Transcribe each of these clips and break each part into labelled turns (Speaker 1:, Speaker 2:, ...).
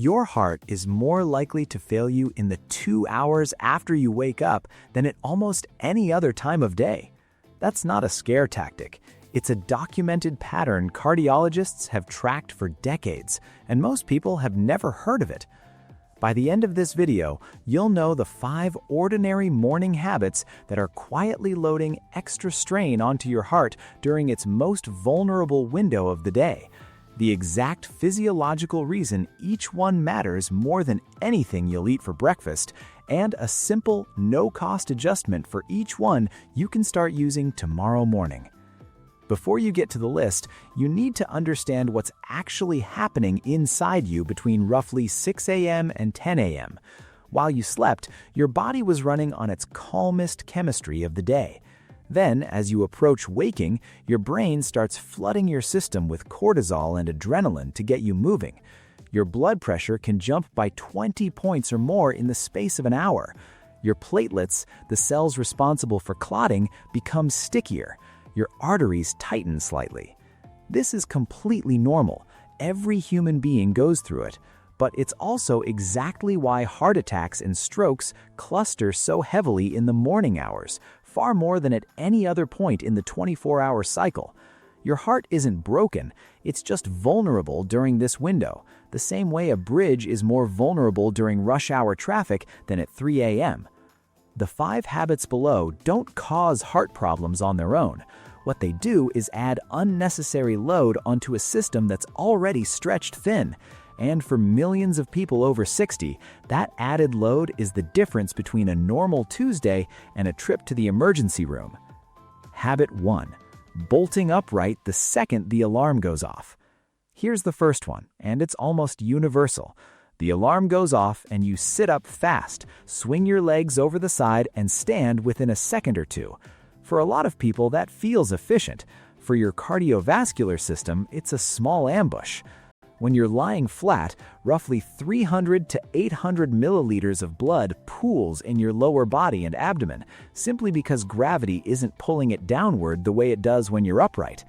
Speaker 1: Your heart is more likely to fail you in the 2 hours after you wake up than at almost any other time of day. That's not a scare tactic. It's a documented pattern cardiologists have tracked for decades, and most people have never heard of it. By the end of this video, you'll know the 5 ordinary morning habits that are quietly loading extra strain onto your heart during its most vulnerable window of the day. The exact physiological reason each one matters more than anything you'll eat for breakfast, and a simple, no-cost adjustment for each one you can start using tomorrow morning. Before you get to the list, you need to understand what's actually happening inside you between roughly 6 a.m. and 10 a.m. While you slept, your body was running on its calmest chemistry of the day. Then, as you approach waking, your brain starts flooding your system with cortisol and adrenaline to get you moving. Your blood pressure can jump by 20 points or more in the space of an hour. Your platelets, the cells responsible for clotting, become stickier. Your arteries tighten slightly. This is completely normal. Every human being goes through it. But it's also exactly why heart attacks and strokes cluster so heavily in the morning hours, far more than at any other point in the 24-hour cycle. Your heart isn't broken, it's just vulnerable during this window, the same way a bridge is more vulnerable during rush hour traffic than at 3 a.m. The 5 habits below don't cause heart problems on their own. What they do is add unnecessary load onto a system that's already stretched thin. And for millions of people over 60, that added load is the difference between a normal Tuesday and a trip to the emergency room. Habit 1. Bolting upright the second the alarm goes off. Here's the first one, and it's almost universal. The alarm goes off and you sit up fast, swing your legs over the side, and stand within a second or two. For a lot of people, that feels efficient. For your cardiovascular system, it's a small ambush. When you're lying flat, roughly 300 to 800 milliliters of blood pools in your lower body and abdomen, simply because gravity isn't pulling it downward the way it does when you're upright.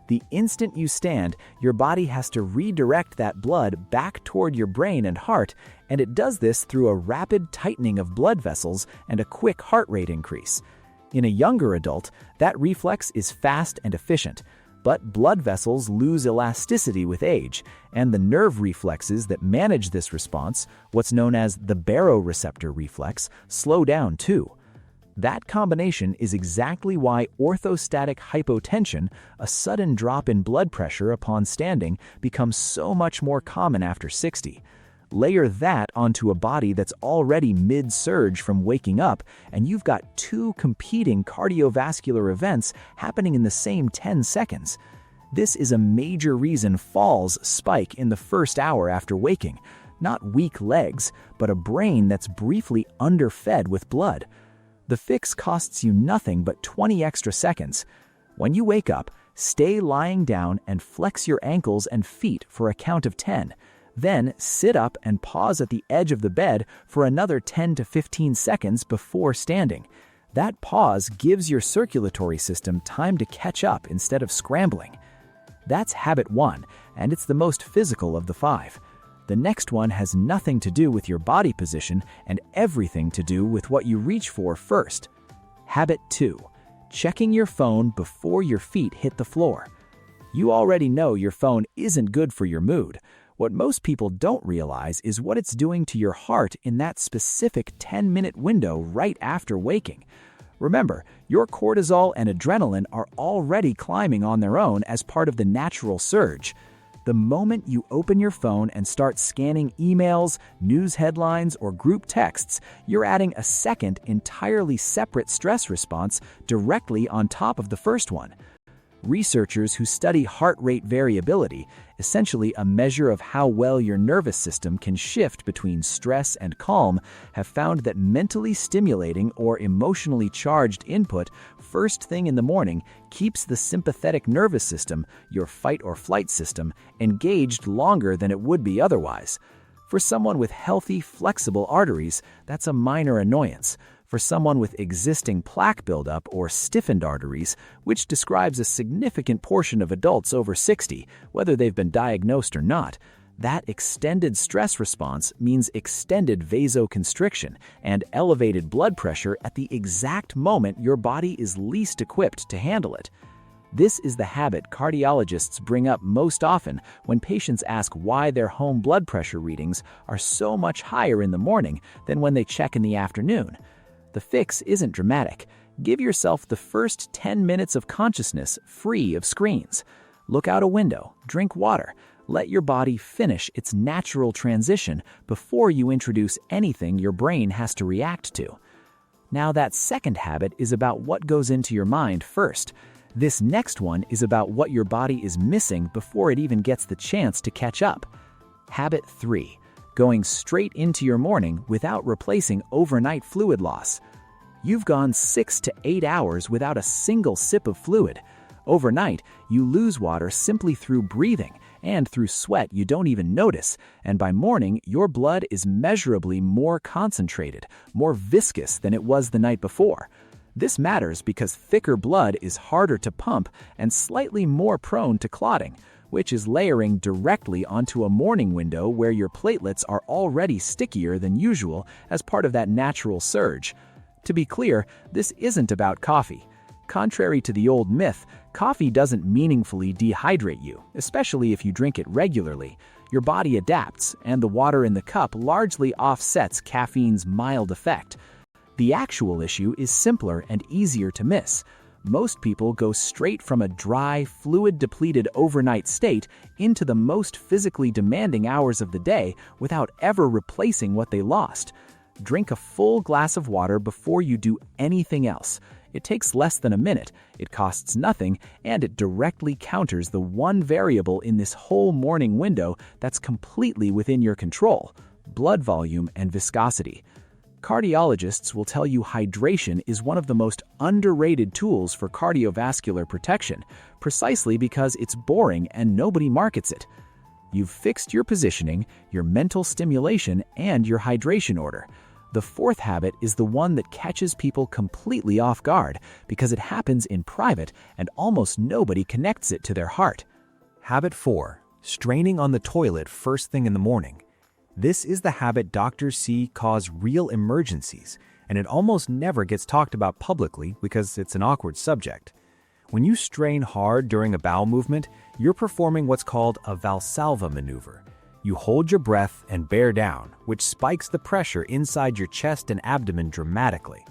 Speaker 1: The instant you stand, your body has to redirect that blood back toward your brain and heart, and it does this through a rapid tightening of blood vessels and a quick heart rate increase. In a younger adult, that reflex is fast and efficient. But blood vessels lose elasticity with age, and the nerve reflexes that manage this response, what's known as the baroreceptor reflex, slow down too. That combination is exactly why orthostatic hypotension, a sudden drop in blood pressure upon standing, becomes so much more common after 60. Layer that onto a body that's already mid-surge from waking up, and you've got 2 competing cardiovascular events happening in the same 10 seconds. This is a major reason falls spike in the first hour after waking. Not weak legs, but a brain that's briefly underfed with blood. The fix costs you nothing but 20 extra seconds. When you wake up, stay lying down and flex your ankles and feet for a count of 10. Then sit up and pause at the edge of the bed for another 10 to 15 seconds before standing. That pause gives your circulatory system time to catch up instead of scrambling. That's habit 1, and it's the most physical of the 5. The next one has nothing to do with your body position and everything to do with what you reach for first. Habit 2. Checking your phone before your feet hit the floor. You already know your phone isn't good for your mood. What most people don't realize is what it's doing to your heart in that specific 10-minute window right after waking. Remember, your cortisol and adrenaline are already climbing on their own as part of the natural surge. The moment you open your phone and start scanning emails, news headlines, or group texts, you're adding a second, entirely separate stress response directly on top of the first one. Researchers who study heart rate variability, essentially a measure of how well your nervous system can shift between stress and calm, have found that mentally stimulating or emotionally charged input first thing in the morning keeps the sympathetic nervous system, your fight or flight system, engaged longer than it would be otherwise. For someone with healthy, flexible arteries, that's a minor annoyance. For someone with existing plaque buildup or stiffened arteries, which describes a significant portion of adults over 60, whether they've been diagnosed or not, That extended stress response means extended vasoconstriction and elevated blood pressure at the exact moment your body is least equipped to handle it. This is the habit cardiologists bring up most often when patients ask why their home blood pressure readings are so much higher in the morning than when they check in the afternoon. The fix isn't dramatic. Give yourself the first 10 minutes of consciousness free of screens. Look out a window, drink water. Let your body finish its natural transition before you introduce anything your brain has to react to. Now, that second habit is about what goes into your mind first. This next one is about what your body is missing before it even gets the chance to catch up. Habit 3. Going straight into your morning without replacing overnight fluid loss. You've gone 6 to 8 hours without a single sip of fluid. Overnight, you lose water simply through breathing and through sweat you don't even notice, and by morning, your blood is measurably more concentrated, more viscous than it was the night before. This matters because thicker blood is harder to pump and slightly more prone to clotting, which is layering directly onto a morning window where your platelets are already stickier than usual as part of that natural surge. To be clear, this isn't about coffee. Contrary to the old myth, coffee doesn't meaningfully dehydrate you, especially if you drink it regularly. Your body adapts, and the water in the cup largely offsets caffeine's mild effect. The actual issue is simpler and easier to miss. Most people go straight from a dry, fluid-depleted overnight state into the most physically demanding hours of the day without ever replacing what they lost. Drink a full glass of water before you do anything else. It takes less than a minute, it costs nothing, and it directly counters the one variable in this whole morning window that's completely within your control: blood volume and viscosity. Cardiologists will tell you hydration is one of the most underrated tools for cardiovascular protection, precisely because it's boring and nobody markets it. You've fixed your positioning, your mental stimulation, and your hydration order. The fourth habit is the one that catches people completely off guard because it happens in private and almost nobody connects it to their heart. Habit 4. Straining on the toilet first thing in the morning. This is the habit doctors see cause real emergencies, and it almost never gets talked about publicly because it's an awkward subject. When you strain hard during a bowel movement, you're performing what's called a Valsalva maneuver. You hold your breath and bear down, which spikes the pressure inside your chest and abdomen dramatically.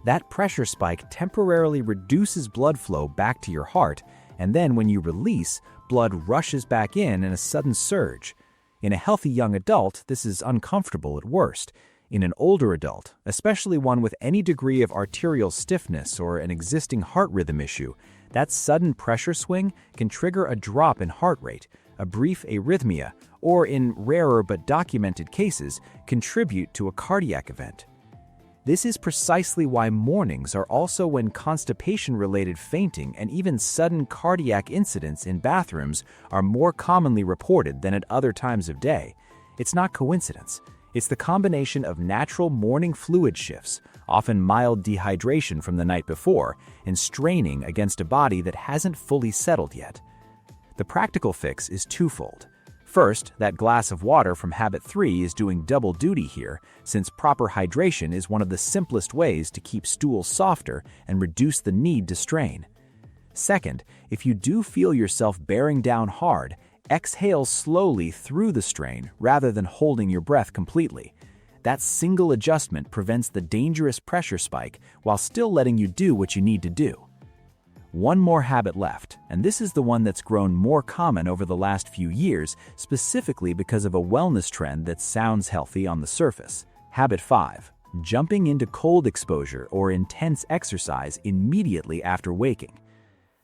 Speaker 1: That pressure spike temporarily reduces blood flow back to your heart, and then when you release, blood rushes back in a sudden surge. In a healthy young adult, this is uncomfortable at worst. In an older adult, especially one with any degree of arterial stiffness or an existing heart rhythm issue, that sudden pressure swing can trigger a drop in heart rate, a brief arrhythmia, or in rarer but documented cases, contribute to a cardiac event. This is precisely why mornings are also when constipation-related fainting and even sudden cardiac incidents in bathrooms are more commonly reported than at other times of day. It's not coincidence. It's the combination of natural morning fluid shifts, often mild dehydration from the night before, and straining against a body that hasn't fully settled yet. The practical fix is twofold. First, that glass of water from habit 3 is doing double duty here, since proper hydration is one of the simplest ways to keep stools softer and reduce the need to strain. Second, if you do feel yourself bearing down hard, exhale slowly through the strain rather than holding your breath completely. That single adjustment prevents the dangerous pressure spike while still letting you do what you need to do. One more habit left, and this is the one that's grown more common over the last few years, specifically because of a wellness trend that sounds healthy on the surface. Habit 5. Jumping into cold exposure or intense exercise immediately after waking.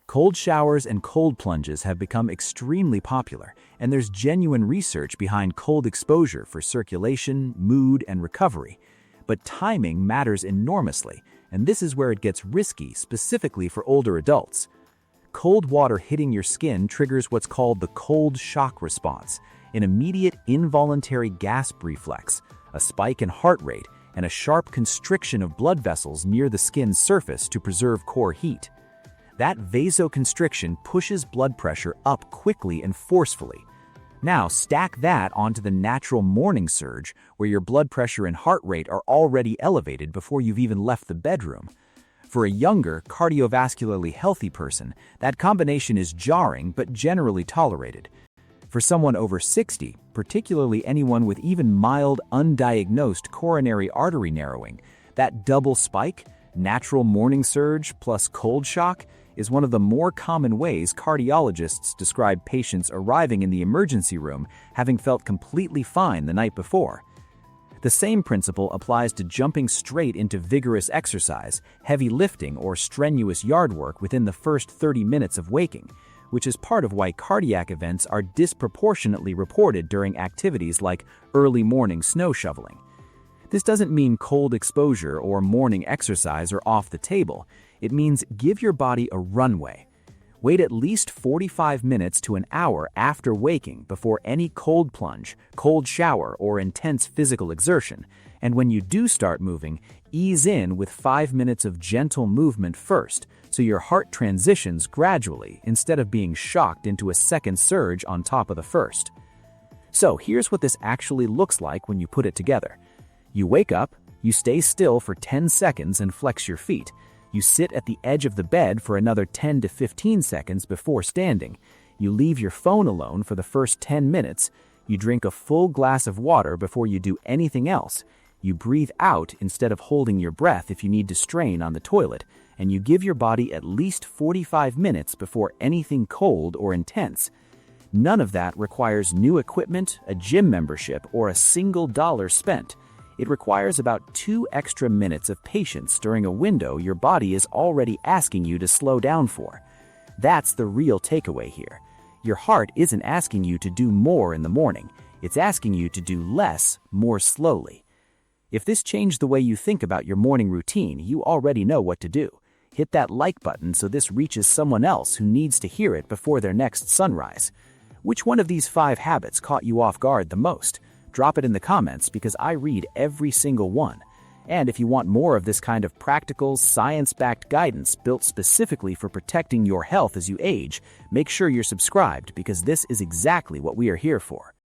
Speaker 1: Cold showers and cold plunges have become extremely popular, and there's genuine research behind cold exposure for circulation, mood, and recovery. But timing matters enormously, and this is where it gets risky, specifically for older adults. Cold water hitting your skin triggers what's called the cold shock response, an immediate involuntary gasp reflex, a spike in heart rate, and a sharp constriction of blood vessels near the skin's surface to preserve core heat. That vasoconstriction pushes blood pressure up quickly and forcefully. Now stack that onto the natural morning surge where your blood pressure and heart rate are already elevated before you've even left the bedroom. For a younger, cardiovascularly healthy person, that combination is jarring but generally tolerated. For someone over 60, particularly anyone with even mild, undiagnosed coronary artery narrowing, that double spike, natural morning surge plus cold shock, is one of the more common ways cardiologists describe patients arriving in the emergency room having felt completely fine the night before. The same principle applies to jumping straight into vigorous exercise, heavy lifting, or strenuous yard work within the first 30 minutes of waking, which is part of why cardiac events are disproportionately reported during activities like early morning snow shoveling. This doesn't mean cold exposure or morning exercise are off the table. It means give your body a runway. Wait at least 45 minutes to an hour after waking before any cold plunge, cold shower, or intense physical exertion, and when you do start moving, ease in with 5 minutes of gentle movement first, so your heart transitions gradually instead of being shocked into a second surge on top of the first. So here's what this actually looks like when you put it together. You wake up, you stay still for 10 seconds and flex your feet. You sit at the edge of the bed for another 10 to 15 seconds before standing. You leave your phone alone for the first 10 minutes. You drink a full glass of water before you do anything else. You breathe out instead of holding your breath if you need to strain on the toilet. And you give your body at least 45 minutes before anything cold or intense. None of that requires new equipment, a gym membership, or a single dollar spent. It requires about 2 extra minutes of patience during a window your body is already asking you to slow down for. That's the real takeaway here. Your heart isn't asking you to do more in the morning. It's asking you to do less, more slowly. If this changed the way you think about your morning routine, you already know what to do. Hit that like button so this reaches someone else who needs to hear it before their next sunrise. Which one of these 5 habits caught you off guard the most? Drop it in the comments because I read every single one. And if you want more of this kind of practical, science-backed guidance built specifically for protecting your health as you age, make sure you're subscribed because this is exactly what we are here for.